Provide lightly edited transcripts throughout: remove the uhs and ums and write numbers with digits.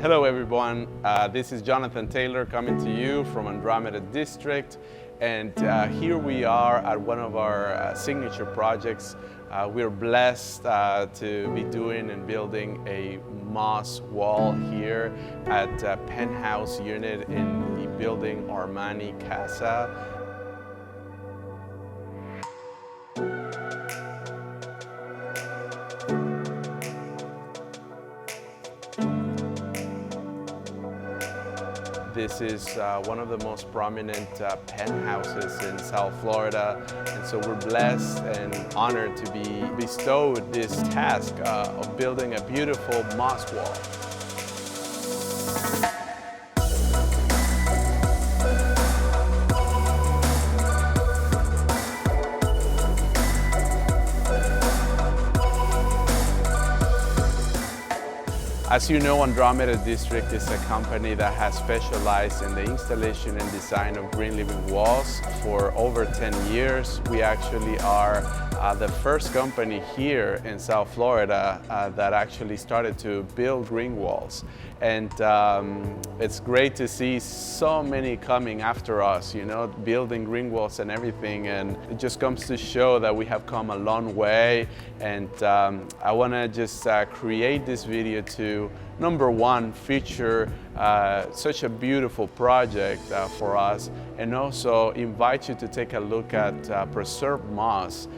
Hello everyone, this is Jonathan Taylor coming to you from Andromeda District, and here we are at one of our signature projects. We're blessed to be doing and building a moss wall here at Penthouse unit in the building Armani Casa. This is one of the most prominent penthouses in South Florida, and so we're blessed and honored to be bestowed this task of building a beautiful moss wall. As you know, Andromeda District is a company that has specialized in the installation and design of green living walls for over 10 years. We actually are the first company here in South Florida that actually started to build green walls. And it's great to see so many coming after us, you know, building green walls and everything. And it just comes to show that we have come a long way. And I want to just create this video to, number one, feature such a beautiful project for us, and also invite you to take a look at preserved moss.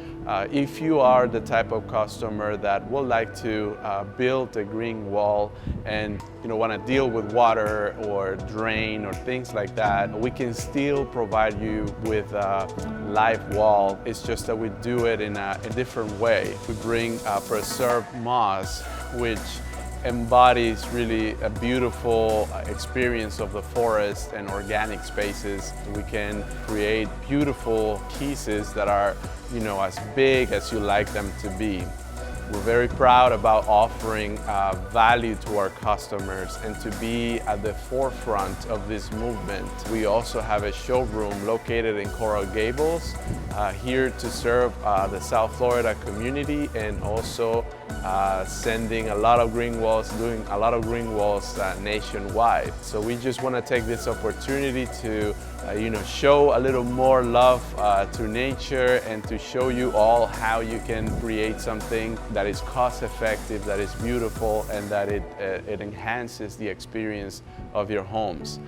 If you are the type of customer that would like to build a green wall and want to deal with water or drain or things like that, we can still provide you with a live wall. It's just that we do it in a different way. We bring preserved moss, which embodies really a beautiful experience of the forest and organic spaces. We can create beautiful pieces that are, as big as you like them to be. We're very proud about offering value to our customers and to be at the forefront of this movement. We also have a showroom located in Coral Gables, here to serve the South Florida community, and also sending a lot of green walls, doing a lot of green walls nationwide. So we just want to take this opportunity to show a little more love to nature, and to show you all how you can create something that is cost effective, that is beautiful, and that it enhances the experience of your homes.